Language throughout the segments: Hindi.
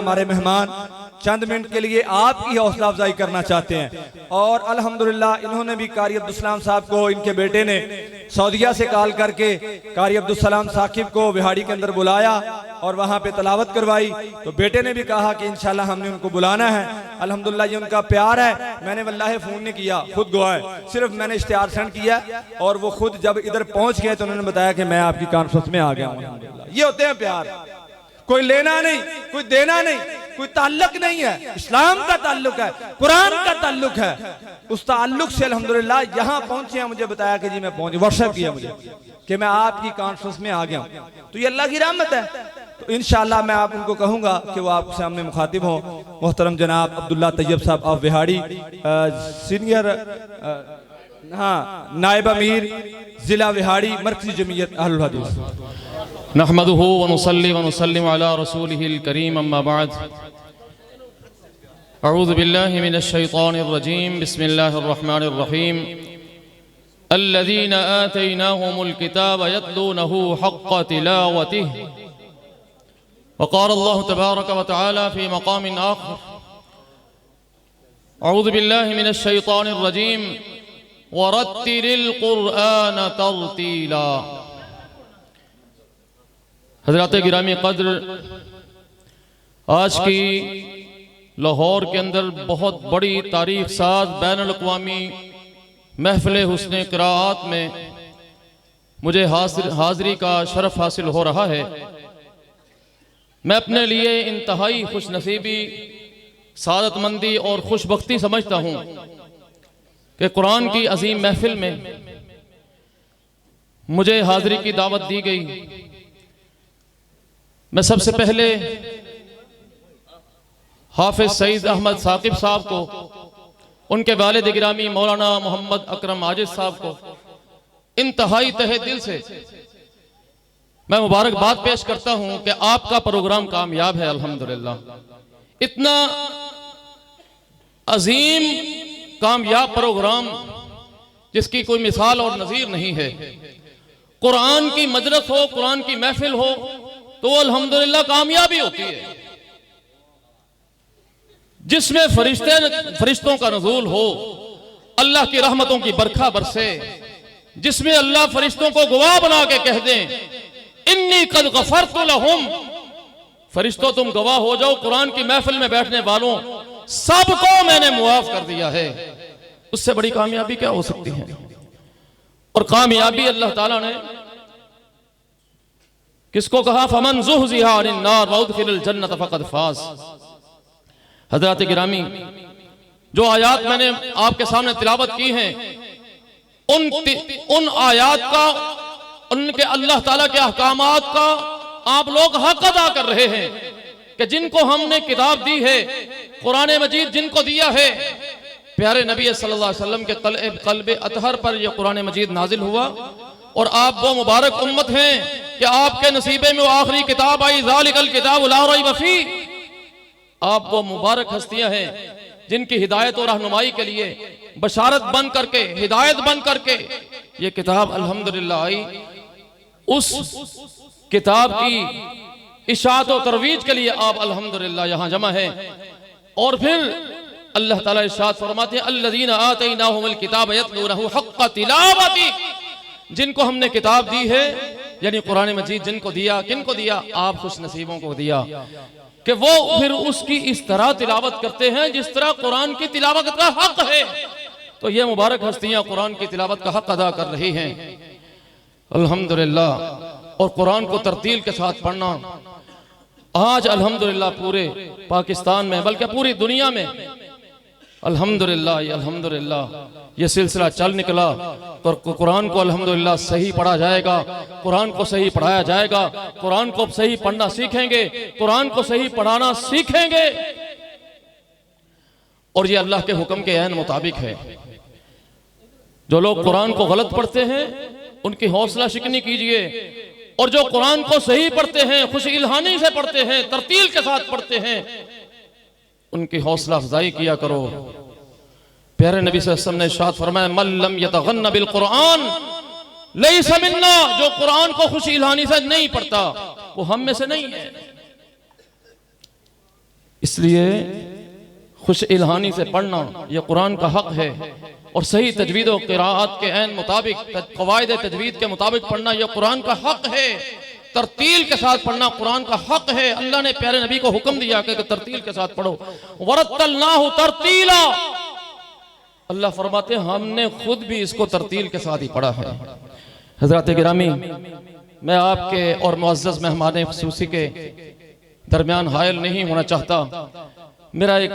हमारे मेहमान चंद मिनट के लिए आपकी हौसला अफजाई करना चाहते हैं। और अल्हम्दुलिल्लाह इन्होंने भी कारी अब्दुल सलाम साहब को, इनके बेटे ने सऊदीया से कॉल करके कारी अब्दुल सलाम साकिब को विहाड़ी के अंदर बुलाया और वहाँ पे तलावत करवाई। तो बेटे ने भी कहा कि इंशाल्लाह हमने उनको बुलाना है। अल्हम्दुलिल्लाह ये उनका प्यार है। मैंने वल्लाह फ़ोन नहीं किया, खुद गवाह है, सिर्फ मैंने इश्तिहार सेंड किया और वो खुद जब इधर पहुँच गए तो उन्होंने बताया कि मैं आपकी कॉन्फ्रेंस में आ गया हूँ। ये होते हैं प्यार, कोई लेना नहीं, कोई देना नहीं, कोई ताल्लुक नहीं है, इस्लाम का ताल्लुक है, कुरान का ताल्लुक है। उस ताल्लुक से अल्हम्दुलिल्लाह यहाँ पहुंचे हैं। मुझे बताया कि जी मैं पहुंच, व्हाट्सएप किया मुझे कि मैं आपकी कॉन्फ्रेंस में आ गया हूँ। तो ये अल्लाह की रहमत है। तो इंशाअल्लाह मैं आप उनको कहूंगा कि वो आपके सामने मुखातिब हो। मोहतरम जनाब अब्दुल्ला तैयब साहब ऑफ विहाड़ी, सीनियर नायब अमीर जिला विहाड़ी, मरकजी जमीयत अहलुल हदीस। नहमदुहु व नुसल्ली व नुसल्लिमु अला रसूलिहिल करीम, अम्मा बाद। अऊज़ु बिल्लाहि मिनश शैतानिर रजीम, बिस्मिल्लाहिर रहमानिर रहीम। अल्लज़ीना आतैनाहुमुल किताब यतलूनहु हक़्क़ तिलावतिहि व क़ाल अल्लाहु तबारक व तआला फ़ी मक़ामिन आख़र। अऊज़ु बिल्लाहि मिनश शैतानिर रजीम, वरत्तिलिल क़ुरआन तरतीला। हज़रात गिरामी क़द्र, आज की लाहौर के अंदर बहुत बड़ी तारीख साज बैनुल अक़वामी महफ़िल हुस्न क़िराअत में मुझे हाज़री का शरफ़ हासिल हो रहा है। मैं अपने लिए इंतहाई खुश नसीबी, सादतमंदी और खुशबख्ती समझता हूँ कि कुरान की अजीम महफ़िल में मुझे हाज़री की दावत दी गई। मैं सबसे पहले हाफिज सईद अहमद साकिब साहब को, उनके वालिद गिरामी मौलाना मोहम्मद अकरम आजिज साहब को इंतहाई तहे दिल से मैं मुबारकबाद पेश करता हूं कि आपका प्रोग्राम कामयाब है अल्हम्दुलिल्लाह। इतना अजीम कामयाब प्रोग्राम जिसकी कोई मिसाल और नज़ीर नहीं है। कुरान की मजलिस हो, कुरान की महफिल हो तो अल्हम्दुलिल्लाह कामयाबी होती है। जिसमें फरिश्तों का नुज़ूल हो, अल्लाह की रहमतों की बरखा बरसे, जिसमें अल्लाह फरिश्तों को गवाह बना के कह दें इन्नी कद गफरतु लहुम, फरिश्तों तुम गवाह हो जाओ, कुरान की महफिल में बैठने वालों सबको मैंने मुआफ कर दिया है। उससे बड़ी कामयाबी क्या हो सकती है? और कामयाबी अल्लाह ताला ने किसको कहा? फमन ज़ुहज़िहा अनिन नार व उदखिलल जन्नत फ़क़द फ़ाज़। हज़रात गिरामी, जो आयात मैंने आपके सामने तिलावत की हैं, उन आयात का, उनके अल्लाह ताला के अहकामात का आप लोग हक अदा कर रहे हैं कि जिनको हमने किताब दी है, कुरान मजीद जिनको दिया है, प्यारे नबी सल्लल्लाहु अलैहि वसल्लम के क़ल्ब अतहर पर यह कुरान मजीद नाजिल हुआ। और आप वो मुबारक उम्मत हैं कि आपके नसीबे में वो आखिरी किताब आई, ज़ालिकल किताबु ला रैब फ़ीह। आप वो मुबारक हस्तियां हैं जिनकी हिदायत और रहनुमाई के लिए बशारत बन करके, हिदायत बन करके ये किताब अल्हम्दुलिल्लाह आई। उस किताब की इशाअत और तरवीज के लिए आप अल्हम्दुलिल्लाह यहाँ जमा हैं। और फिर अल्लाह ताला इरशाद फरमाते हैं अल्लज़ीना आतैनाहुमुल किताब यतलूनहु हक़्क़ तिलावतिही, जिनको हमने किताब दी है, यानी कुरान मजीद जिनको दिया, किनको दिया? आप खुश नसीबों को दिया कि वो फिर उसकी इस तरह तिलावत करते हैं जिस तरह कुरान की तिलावत का हक है। तो ये मुबारक हस्तियां कुरान की तिलावत का हक अदा कर रही हैं अल्हम्दुलिल्लाह। और कुरान को तरतील के साथ पढ़ना आज अल्हम्दुलिल्लाह पूरे पाकिस्तान में, बल्कि पूरी दुनिया में अल्हम्दुलिल्लाह ये सिलसिला चल निकला। तो कुरान को अल्हम्दुलिल्लाह सही पढ़ा जाएगा, कुरान को सही पढ़ाया जाएगा, कुरान को सही पढ़ना सीखेंगे, कुरान को सही पढ़ाना सीखेंगे। और ये अल्लाह के हुक्म के ऐन मुताबिक है। जो लोग कुरान को गलत पढ़ते हैं उनकी हौसला शिकनी कीजिए, और जो कुरान को सही पढ़ते हैं, खुश इल्हानी से पढ़ते हैं, तरतील के साथ पढ़ते हैं, उनकी हौसला अफजाई किया करो। प्यारे नबी सल्लल्लाहु अलैहि वसल्लम ने इरशाद फरमाया मन लम यतगन्न बिल कुरान लैसा मिन्ना, जो कुरान को खुशी इल्हानी से नहीं पढ़ता वो हम में से नहीं है। इसलिए खुश इल्हानी से पढ़ना यह कुरान का हक है, और सही तजवीद और क़िराअत के ऐन मुताबिक क़वाइद तजवीद के मुताबिक पढ़ना यह कुरान का हक है। तरतील के साथ पढ़ना कुरान का हक है। अल्लाह ने प्यारे नबी को हुक्म दिया कि तरतील के साथ पढ़ो, वरत्तलनाहु तरतीला। अल्लाह फरमाते हमने खुद भी इसको तरतील के साथ ही पढ़ा है। हज़रात गिरामी, मैं आपके और मुअज़्ज़ज़ मेहमान ख़ुसूसी के दरमियान हायल नहीं होना चाहता। मेरा एक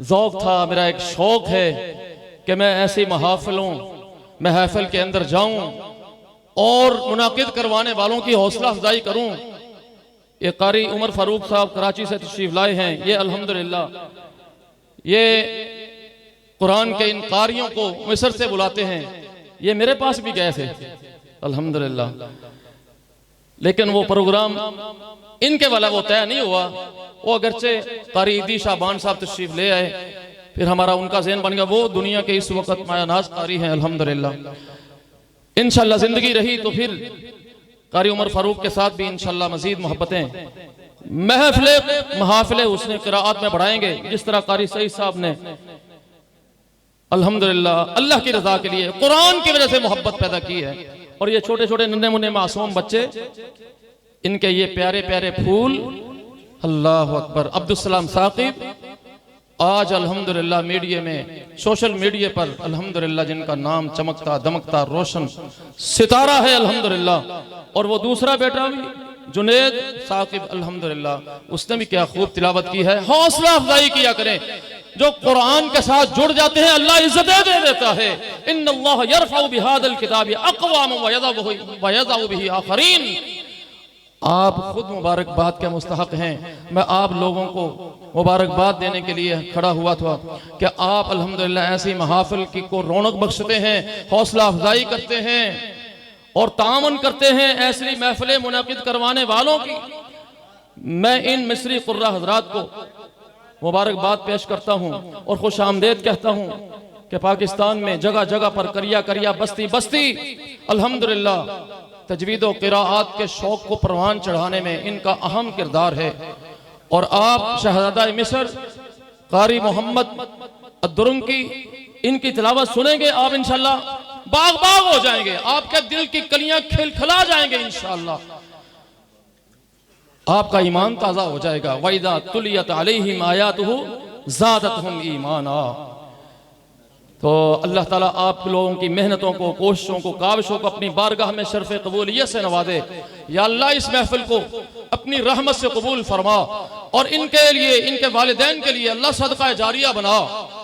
ज़ौक़ था, मेरा एक शौक़ है कि मैं ऐसी महफिल के अंदर जाऊं और मुनाकिद करवाने वालों की हौसला अफजाई करूं। ये कारी उमर फारूक साहब कराची से तशरीफ लाए हैं। ये अल्हम्दुलिल्लाह ये कुरान के इन कारियों को मिस्र से बुलाते हैं। ये मेरे पास भी गए थे अल्हम्दुलिल्लाह, लेकिन वो प्रोग्राम इनके वाला वो तय नहीं हुआ। वो अगरचे कारी ईदी शाबान साहब तशरीफ ले आए, फिर हमारा उनका ज़हन बन गया। वो दुनिया के इस वक्त मायानाज कारी हैं अल्हम्दुलिल्लाह। इंशाल्लाह जिंदगी रही तो फिर कारी उमर फारूक के साथ भी इंशाल्लाह मजीद मोहब्बतें महाफिले उसने क़िराअत में बढ़ाएंगे, जिस तरह कारी सईद साहब ने अल्हम्दुलिल्लाह अल्लाह की रजा के लिए कुरान की वजह से मोहब्बत पैदा की है। और ये छोटे छोटे नन्हे मुन्ने मासूम बच्चे, इनके ये प्यारे प्यारे फूल, अल्लाह अकबर। अब्दुल सलाम साकिब आज अल्हम्दुलिल्लाह मीडिया में, सोशल मीडिया पर अल्हम्दुलिल्लाह जिनका नाम चमकता दमकता रोशन सितारा है अल्हम्दुलिल्लाह। और वो दूसरा बेटा भी जुनेद साकिब अल्हम्दुलिल्लाह, उसने भी क्या खूब तिलावत की है। हौसला अफजाई किया करें। जो कुरान के साथ जुड़ जाते हैं अल्लाह इज्जतें दे देता है। इन्नल्लाह यरफउ बिहादिल किताबि अक़वाम व यज़उ बिही आखरीन। आप खुद मुबारकबाद के मुस्तहक हैं। मैं आप लोगों को मुबारकबाद देने के लिए खड़ा हुआ था कि आप अल्हम्दुलिल्लाह ऐसी महाफिल की को रौनक बख्शते हैं, हौसला अफजाई करते हैं और तामन करते हैं ऐसी महफिलें मुनाकिद करवाने वालों की। मैं इन मिस्री कुर्रा हजरात को मुबारकबाद पेश करता हूँ और खुश आमदेद कहता हूँ कि पाकिस्तान में जगह जगह पर करिया करिया बस्ती बस्ती अल्हम्दुलिल्लाह तजवीद व क़िराअत के शौक को परवान चढ़ाने में इनका अहम किरदार है। और आप शहजादा मिस्र कारी मोहम्मद अद्दुरुम की इनकी तिलावत सुनेंगे, आप इंशाअल्लाह बाग बाग हो जाएंगे, आपके दिल की कलियां खिलखिला जाएंगे इंशाअल्लाह, आपका ईमान ताज़ा हो जाएगा। वइज़ा तुलियत अलैहिम आयातुहु ज़ादतहुम ईमाना। तो अल्लाह ताला आप लोगों की मेहनतों को, कोशिशों को, काविशों को अपनी बारगाह में शर्फ कबूलियत से नवाजे। या अल्लाह इस महफिल को अपनी रहमत से कबूल फरमा और इनके लिए, इनके वालिदैन के लिए अल्लाह सदका जारिया बना।